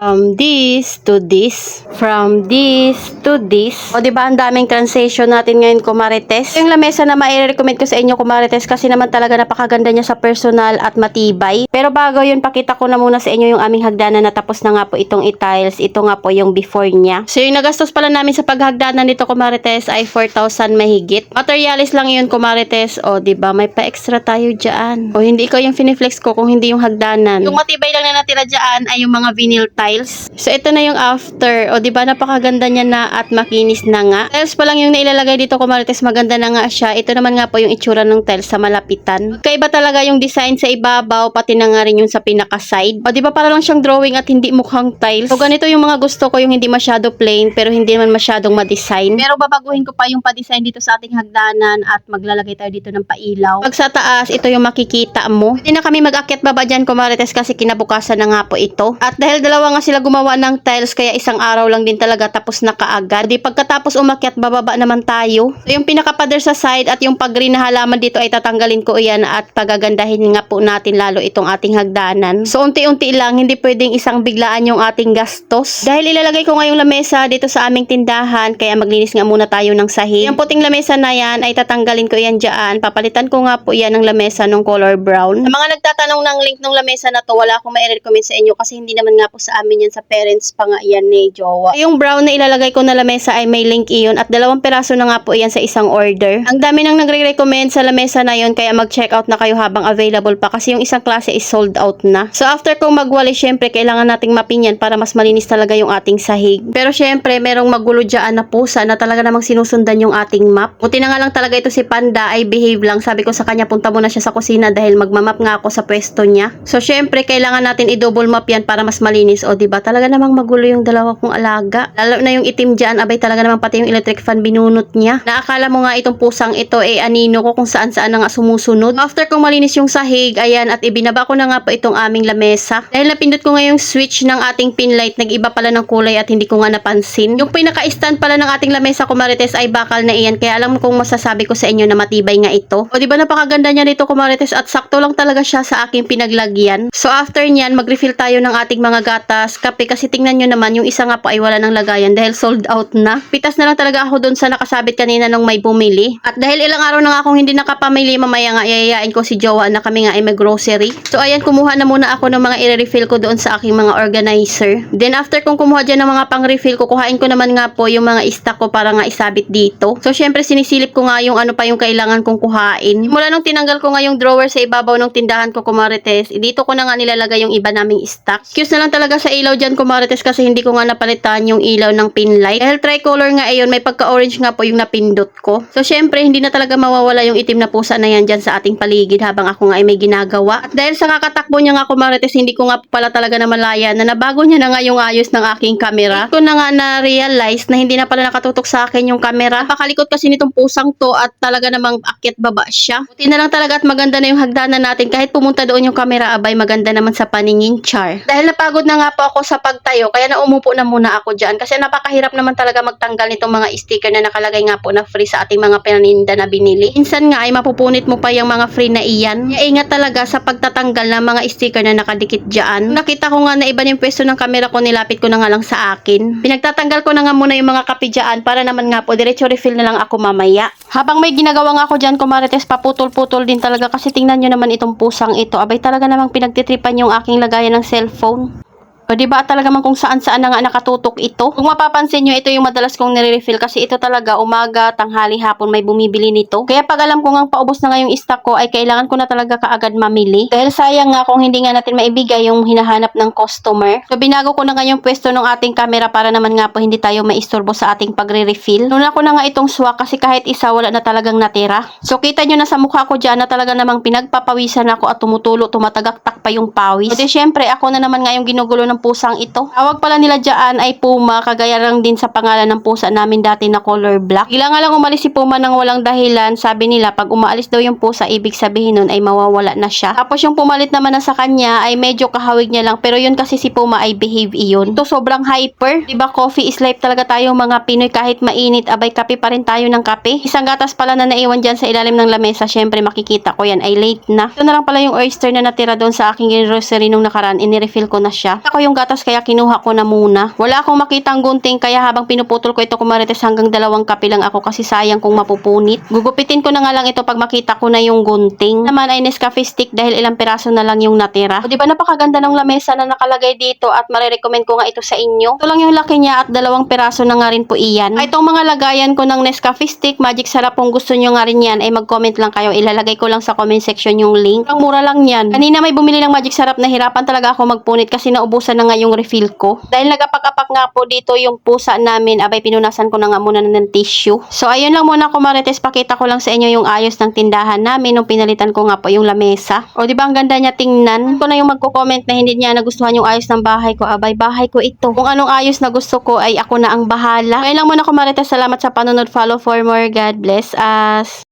From this to this. From this to this. O diba ang daming transition natin ngayon, kumarites. Yung lamesa na mai-recommend ko sa inyo, kumarites, kasi naman talaga napakaganda niya sa personal at matibay. Pero bago yun, pakita ko na muna sa inyo yung aming hagdanan na tapos na nga po itong i-tiles. Ito nga po yung before niya. So yung nagastos pala namin sa paghagdanan nito, kumarites, ay 4,000 mahigit. Materialis lang yun, kumarites. O diba, may pa-extra tayo dyan. O hindi ko yung finiflex ko kung hindi yung hagdanan. Yung matibay lang na natira dyan ay yung mga vinyl tiles. So ito na yung after. O diba, napakaganda niya na at makinis na nga. Tiles pa lang yung nailalagay dito, kumarites, maganda na nga siya. Ito naman nga po yung itsura ng tiles sa malapitan. Kaiba talaga yung design sa ibabaw, pati na nga rin yung sa pinaka-side. O diba, para lang siyang drawing at hindi mukhang tiles. So ganito yung mga gusto ko, yung hindi masyado plain pero hindi naman masyadong ma-design. Pero babaguhin ko pa yung pa-design dito sa ating hagdanan at maglalagay tayo dito ng pailaw. Pag sa taas, ito yung makikita mo. Hindi na kami mag-akyat baba dyan, kumarites, kasi kinabukasan na nga po ito. At dahil dalawa nga sila gumawa ng tiles, kaya isang araw lang din talaga tapos na kaagad. Di pagkatapos umakyat, bababa naman tayo. So yung pinaka-pader sa side at yung pag-green na halaman dito ay tatanggalin ko yan at pagagandahin nga po natin lalo itong ating hagdanan. So unti-unti lang, hindi pwedeng isang biglaan yung ating gastos. Dahil ilalagay ko ngayong lamesa dito sa aming tindahan, kaya maglinis nga muna tayo ng sahig. Yung puting lamesa na yan ay tatanggalin ko yan dyan. Papalitan ko nga po yan ng lamesa ng color brown. Sa mga nagtatanong ng link ng lamesa na to, wala akong ma-recommend sa inyo kasi hindi naman nga po sa amin yan, sa parents pa nga yan ni Jowa. Yung brown na ilalagay ko na lamesa ay may link iyon at 2 piraso na nga po yan sa isang order. Ang dami nang nagre-recommend sa lamesa na yon, kaya mag-check out na kayo habang available pa kasi yung isang klase is sold out na. So after kong magwali, syempre kailangan nating mapinyan para mas malinis talaga yung ating sahig. Pero syempre merong magulo dyan na pusa na talaga namang sinusundan yung ating map. Buti na nga lang talaga ito si Panda ay behave lang. Sabi ko sa kanya, punta muna siya sa kusina dahil magmamap nga ako sa pwesto niya. So syempre kailangan natin i-double map yan para mas malinis. O diba, talaga namang magulo yung dalawa kong alaga. Lalo na yung itim dyan, abay talaga namang pati yung electric fan binunot niya. Naakala mo nga itong pusang ito anino ko kung saan-saan na nga sumusunod. After kong malinis yung sahig, ayan, at ibinaba ko na nga po itong aming lamesa. Dahil napindot ko nga yung switch ng ating pin light, nag-iba pala ng kulay at hindi ko nga napansin. Yung pinaka-stand pala ng ating lamesa, kumarites, ay bakal na iyan. Kaya alam kong masasabi ko sa inyo na matibay nga ito. O diba, napakaganda niya nito, kumarites, at sakto lang talaga siya sa aking pinaglagyan. So after nyan, mag-refill tayo ng ating mga gatas, kape, kasi tingnan nyo naman, yung isa nga po ay wala ng lagayan dahil sold out na. Pitas na lang talaga ako doon sa nakasabit kanina nung may bumili. At dahil ilang araw na nga akong hindi nakapamili, mamaya nga yayayain ko si Jowa na kami nga ay mag-grocery. So ayan, kumuha na muna ako ng mga i-refill ko doon sa aking mga organizer. Then after kong kumuha dyan ng mga pang-refill, kukuhain ko naman nga po yung mga stock ko para nga isabit dito. So syempre sinisilip ko nga yung ano pa yung kailangan kong kuhain. Mula nung tinanggal ko nga yung drawer sa ibabaw ng tindahan ko, kumarites, dito ko na nga nilalagay yung iba naming stock. Excuse na lang talaga sa ilaw dyan, kumarites, kasi hindi ko nga napalitan yung ilaw ng pin light. Dahil tricolor nga ayon, may pagka-orange nga po yung napindot ko. So syempre hindi na talaga mawawala yung itim na pusa na yan dyan sa ating paligid habang ako nga ay may ginagawa. At dahil sa kakatakbo niya nga, kumarites, hindi ko nga pala talaga na malaya na nabago niya na nga yung ayos ng aking camera. Ko na nga na-realize na hindi na pala nakatutok sa akin yung camera. Napakalikot kasi nitong pusang to at talaga namang akyat baba siya. Buti na lang talaga at maganda na yung hagdanan natin. Kahit pumunta doon yung camera, abay maganda naman sa paningin, char. Dahil napagod na nga po ako sa pagtayo, kaya naumupo na muna ako dyan kasi napakahirap naman talaga magtanggal nitong mga sticker na nakalagay nga po na free sa ating mga paninda na binili. Minsan nga ay mapupunit mo pa yung mga free na iyan. Kaya ingat talaga sa pagtatanggal ng mga sticker na nakadikit dyan. Nakita ko nga na iba yung pwesto ng camera ko, nilapit ko na nga lang sa akin. Pinagtatanggal ko na nga muna yung mga kape dyan para naman nga po diretso refill na lang ako mamaya. Habang may ginagawa nga ako dyan, kumarites, paputol-putol din talaga kasi tingnan nyo naman itong pusang ito. Abay talaga namang pinagtitripan yung aking lagayan ng cellphone. O diba talaga man kung saan-saan na nga nakatutok ito. Kung mapapansin nyo, ito yung madalas kong nire-refill kasi ito talaga umaga, tanghali, hapon may bumibili nito. Kaya pag alam ko nga paubos na nga yung stock ko, ay kailangan ko na talaga kaagad mamili. Dahil sayang nga kung hindi nga natin maibigay yung hinahanap ng customer. So binago ko na nga yung pwesto ng ating camera para naman nga po hindi tayo maisturbo sa ating pagre-refill. Nuna ko na nga itong swak kasi kahit isa wala na talagang natira. So kita nyo na sa mukha ko dyan na talaga namang pinagpapawisan ako at tumutulo, tumatagaktak pa yung pawis. So syempre ako na naman nga yung ginugulo ng pusang ito. Tawag pala nila dyan ay Puma, kagaya lang din sa pangalan ng pusa namin dati na color black. Bigla nga lang umalis si Puma nang walang dahilan. Sabi nila pag umaalis daw yung pusa, ibig sabihin nun ay mawawala na siya. Tapos yung pumalit naman na sa kanya ay medyo kahawig niya lang, pero yun kasi si Puma ay behave iyon. Ito sobrang hyper. Diba coffee is life talaga tayo mga Pinoy, kahit mainit abay kape pa rin tayo ng kape. Isang gatas pala na naiwan dyan sa ilalim ng lamesa, syempre makikita ko yan ay late na. Ito na lang pala yung oyster na natira doon sa aking grocery nung nakaraan, inirefill ko na siya. Ako yung gatas kaya kinuha ko na muna. Wala akong makitang gunting kaya habang pinuputol ko ito kumarites hanggang 2 kape lang ako kasi sayang kung mapupunit. Gugupitin ko na nga lang ito pag makita ko na yung gunting. Naman ay Nescafe stick dahil ilang piraso na lang yung natira. O diba napakaganda ng lamesa na nakalagay dito at marirecommend ko nga ito sa inyo. Ito lang yung laki niya at 2 piraso na nga rin po iyan. Itong mga lagayan ko ng Nescafe stick, Magic Sarap, kung gusto nyo nga rin yan ay mag-comment lang kayo. Ilalagay ko lang sa comment section yung link. Ang mura lang yan. Kanina may bumili ng Magic Sarap na hirapan talaga ako magpunit kasi naubusan na nga yung refill ko. Dahil nagapak-apak nga po dito yung pusa namin, abay pinunasan ko na nga muna ng tissue. So ayun lang muna ko marites, pakita ko lang sa inyo yung ayos ng tindahan namin nung pinalitan ko nga po yung lamesa. O di ba ang ganda niya tingnan? Ko na yung magko-comment na hindi niya nagustuhan yung ayos ng bahay ko, abay bahay ko ito. Kung anong ayos na gusto ko ay ako na ang bahala. Ayun lang muna ko marites, salamat sa panonood, follow for more, God bless us.